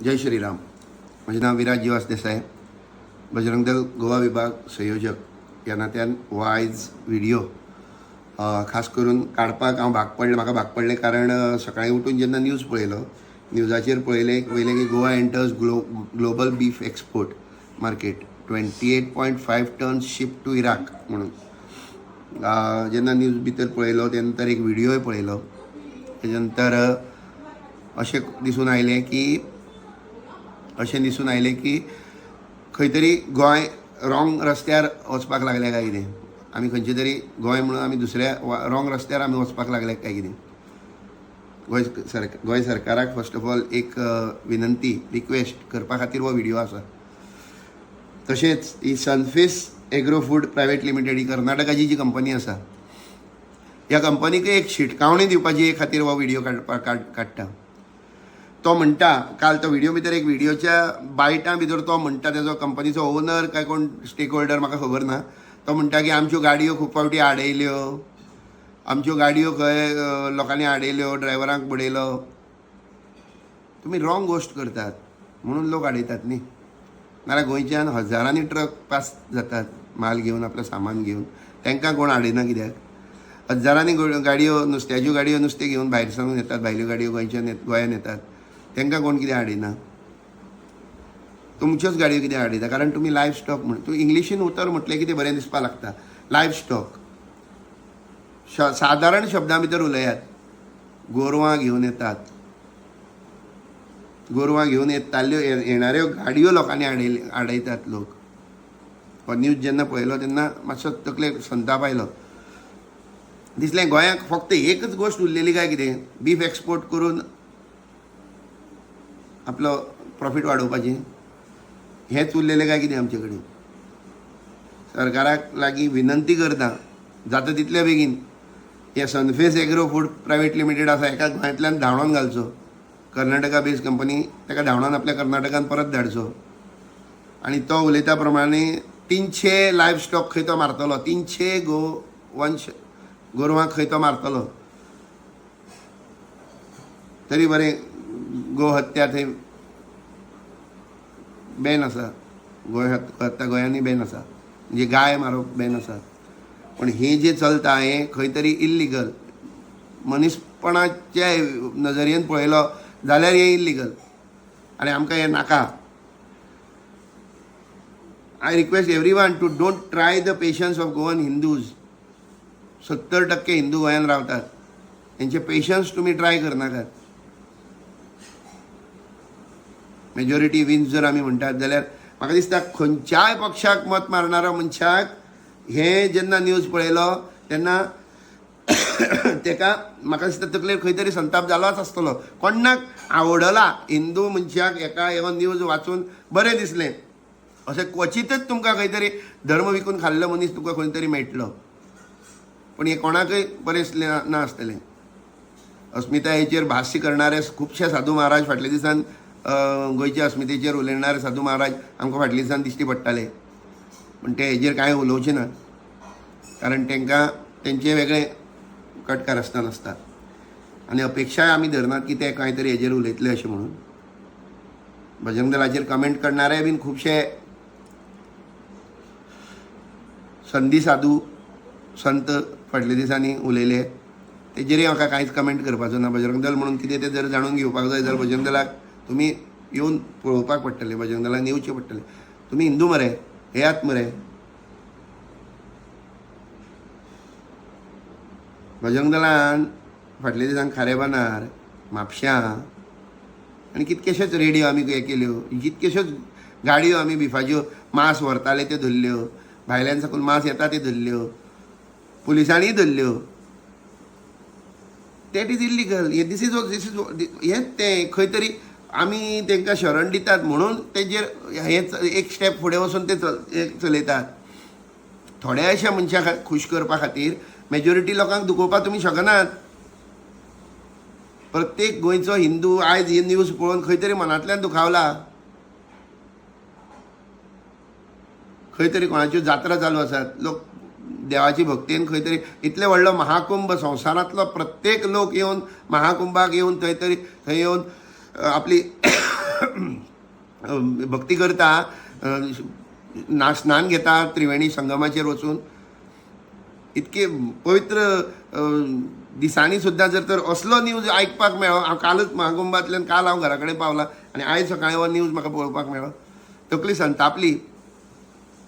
जय श्रीराम. माझे नाव विराज जीवास देसाय, बजरंग दल गोवा विभाग संयोजक या नात्यान हो आयज व्हिडिओ खास करून काडपाक हांव म्हाका भाग पडलें कारण सकाळीं उठून जेन्ना न्यूज पळयलो, न्यूजाचेर पळयलें पयलें की Goa enters global beef export market 28.5 tons ship to Iraq म्हणून. जेन्ना न्यूज भितर पळयलो त्या नंतर एक व्हिडिओय पळयलो. तेच्या नंतर अशें दिसून आयलें की खंय तरी गोंय रॉंग रस्त्यार वचपाक लागलें काय कितें. आमी खंयचे तरी गोंय म्हणून आमी दुसऱ्या रॉंग रस्त्यार आमी वचपाक लागले काय कितें. गोंय सरकाराक फस्ट ऑफ ऑल एक विनंती रिक्वेस्ट करपा खातीर हो व्हिडिओ आसा. तशेंच ही सनफेस एग्रो फूड प्रायवेट लिमिटेड ही कर्नाटकाची जी कंपनी आसा, ह्या कंपनीक एक शिटकावणी दिवपाची खातीर हो व्हिडिओ काडटा. तो म्हणटा, काल तो व्हिडिओ भितर एक व्हिडिओच्या बायटां भितर तो म्हणटा, तेजो कंपनीचो ओनर काय कोण स्टेक होल्डर म्हाका खबर ना, तो म्हणटा की आमच्यो गाडयो खूब फावटी आडयल्यो, आमच्यो गाडयो खंय लोकांनी आडयल्यो, ड्रायव्हरांक बडयलो. तुमी रॉंग गोश्ट करतात म्हणून लोक आडयतात न्ही. नाल्यार गोंयच्यान हजारांनी ट्रक पास जातात माल घेवन, आपलें सामान घेवन, तांकां कोण आडयना कित्याक. हजारांनी गाडयो, नुस्त्याच्यो गाडयो नुस्तें घेवन भायर सावन येतात, भायल्यो गाडयो गोंयान येतात, तांकां कोण कितें आडयना. तुमच्योच गाडयो कितें आडयता कारण तुमी लायफ स्टॉक म्हण, तूं इंग्लिशीन उतर म्हटलें की तें बरें दिसपा लागता. लायफ स्टॉक सादारण शब्दां भितर उलयात. गोरवां घेवन येतात, गोरवां घेवन येताल्यो येणाऱ्यो गाडयो लोकांनी आडयतात लोक. हो न्यूज जेन्ना पळयलो तेन्ना मातसो तकलेक संताप आयलो. दिसलें गोंयाक फक्त एकच गोश्ट उरलेली काय कितें, बीफ एक्सपोर्ट करून आपलो प्रॉफीट वाडोवपाचें, हेंच उरलेलें काय कितें आमचे कडेन. सरकाराक लागीं विनंती करता, जाता तितले बेगीन हे सनफेस एग्रो फूड प्रायवेट लिमिटेड आसा हेका गोंयांतल्यान धांवडावन घालचो. कर्नाटका बेस्ड कंपनी, ताका धांवडावन आपल्या कर्नाटकान परत धाडचो. आनी तो उलयता प्रमाणे 300 लायफ स्टॉक खंय तो मारतलो, 300 गोरवांक खंय तो मारतलो. तरी बरें गोहत्या थंय बॅन आसा, हत्या गोंयांनी बॅन आसा, म्हणजे गाय मारप बॅन आसा. पण हें जें चलता हें खंय तरी इल्लिगल. मनीसपणाच्या नजरेन पळयलो जाल्यार हें इल्लिगल आनी आमकां हें नाका. I request every one two don't try the patience of Goan Hindus. 70% Hindu गोंयान रावतात, तेंचे पेशन्स तुमी ट्राय करनाकात. मेजॉरिटी विन्स जर आमी म्हणटात जाल्यार म्हाका दिसता खंयच्याय पक्षाक मत मारणाऱ्या मनशाक हें जेन्ना न्यूज पळयलो तेन्ना ताका म्हाका दिसता तकलेर खंय तरी संताप जालोच आसतलो. कोणाक आवडला हिंदू मनशाक हेका हो न्यूज वाचून बरें दिसलें. अशें क्वचितच तुमकां खंय तरी धर्म विकून खाल्लो मनीस तुमकां खंय तरी मेळटलो, पण हें कोणाकय बरें दिसलें ना आसतलें. अस्मितायेचेर भाश्य करणारे खुबशे साधू महाराज फाटल्या दिसान, गोंयच्या अस्मितेचेर उलयणारे साधू महाराज आमकां फाटल्या दिसान दिश्टी पडटाले, पण ते हेजेर कांय उलोवचे ना कारण तांकां तेंचे वेगळे कटकारस्थान आसता. आनी अपेक्षाय आमी धरनात की ते कांय तरी हेजेर उलयतले अशें म्हणून. बजरंग दलाचेर कमेंट करणारे बीन खुबशे संदी साधू संत फाटल्या दिसांनी उलयले, तेजेरय म्हाका कांयच कमेंट करपाचो ना. बजरंग दल म्हणून कितें तें जर जाणून घेवपाक जाय जाल्यार बजरंग दलाक तुमी येवन पळोवपाक पडटलें, बजरंग दलाक येवचें पडटलें. तुमी हिंदू मरे, हेयात मरे. बजरंग दलान फाटल्या दिसान खारेबानार, म्हापश्यां आनी कितकेशेच रेडियो आमी हे केल्यो, कितकेश्योच गाडयो आमी बिफाच्यो मांस व्हरताले त्यो धरल्यो, भायल्यान साकून मांस येता त्यो धरल्यो, पुलिसांनीय धरल्यो. That is illegal. This is हेंच तें खंय तरी आमी तांकां शरण दितात म्हणून तेजेर हें एक स्टेप फुडें वचून ते चलयतात. थोड्याशा मनशाक खूश करपा खातीर मेजॉरिटी लोकांक दुखोवपाक तुमी शकनात. प्रत्येक गोंयचो हिंदू आयज ही न्यूज पळोवन खंय तरी मनांतल्यान दुखावला. खंय तरी कोणाच्यो जात्रा चालू आसात, लोक देवाची भक्तीन खंय तरी इतले व्हडलो महाकुंभ संवसारांतलो प्रत्येक लोक येवन महाकुंभाक येवन थंय येवन आपली भक्ती करता, स्नान घेता त्रिवेणी संगमाचेर वचून, इतके पवित्र दिसांनी सुद्दां जर तर असलो न्यूज आयकपाक मेळ्ळो. हांव कालच महाकुंभांतल्यान काल हांव घरा कडेन पावलां आनी आयज सकाळीं हो न्यूज म्हाका पळोवपाक मेळ्ळो. तकली संतापली.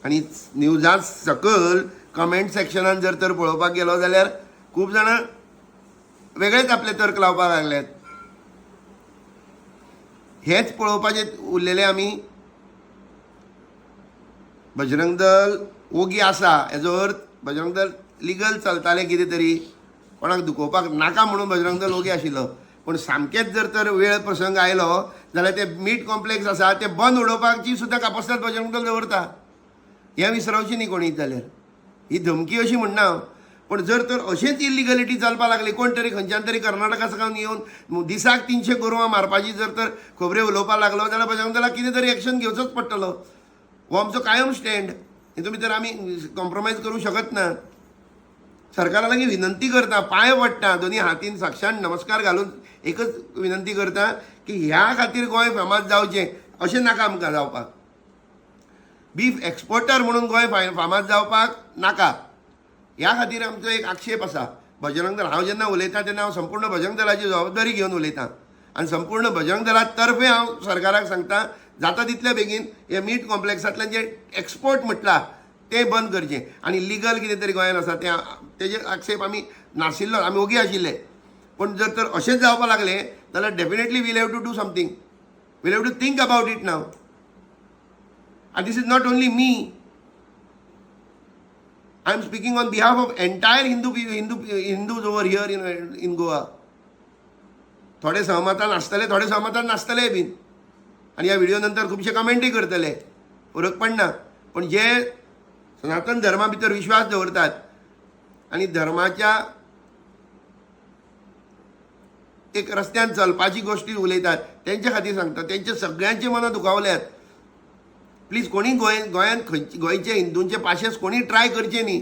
आनी न्यूजा सकयल कमेंट सेक्शनान जर तर पळोवपाक गेलो जाल्यार खूब जाणां वेगळेच आपले तर्क लावपाक लागल्यात. हेच पळोवपाचे उरलेले आमी. बजरंग दल ओगी आसा हेजो अर्थ बजरंग दल लिगल चलताले कितें तरी, कोणाक दुखोवपाक नाका म्हणून बजरंग दल ओगी आशिल्लो. पूण सामकेंच जर तर वेळ प्रसंग आयलो जाल्यार ते मीट कॉम्प्लेक्स आसा ते बंद उडोवपाची सुद्दां कापासीत बजरंग दल दवरता. हें विसरवची न्ही कोणी जाल्यार. ही धमकी अशी म्हणना हांव. पण जर तर अशेंच इलिगलिटी चलपाक लागली, कोण तरी खंयच्यान तरी कर्नाटका सावन येवन दिसाक 300 गोरवां मारपाची जर तर खबऱ्यो उलोवपाक लागलो जाल्यार बजरंग दलाक कितें तरी एक्शन घेवचोच पडटलो. हो आमचो कायम स्टँड. हितून भितर आमी कॉम्प्रोमायज करूंक शकत ना. सरकारा लागीं विनंती करता, पांय पडटा, दोनी हातीन साक्षात नमस्कार घालून एकच विनंती करता की ह्या खातीर गोंय फामाद जावचें अशें नाका आमकां जावपाक. बीफ एक्सपोर्टर म्हणून गोंय फामाद जावपाक नाका. ह्या खातीर आमचो एक आक्षेप आसा. बजरंग दल, हांव जेन्ना उलयतां तेन्ना हांव संपूर्ण बजरंग दलाची जबाबदारी घेवन उलयतां आनी संपूर्ण बजरंग दला तर्फे हांव सरकाराक सांगतां जाता तितले बेगीन हे मीट कॉम्प्लेक्सांतल्यान जे एक्सपोर्ट म्हटलां तें बंद करचें आनी लिगल कितें तरी गोंयांत आसा तेजे आक्षेप आमी नाशिल्लो, आमी ओगी आशिल्ले. पूण जर तर अशेंच जावपाक लागलें जाल्यार definitely will have to do something. Will have to think about it now. And this is not only me. I am speaking on behalf of entire Hindus over here in Goa. थोडे सहमतान आसतले, थोडे सहमतान नासतले bin. आनी ह्या video नंतर खुबशे कमेंटूय करतले, फरक पडना. पण जे सनातन धर्मा भितर विश्वास दवरतात आनी धर्माच्या एक रस्त्यान चलपाची गोश्टी उलयतात तेंच्या खातीर सांगता. तेंचे सगळ्यांचे मनां दुखावल्यात. प्लीज कोणी गोंयांत गोंयचे हिंदूंचे पाशेस कोणी ट्राय करचे न्ही.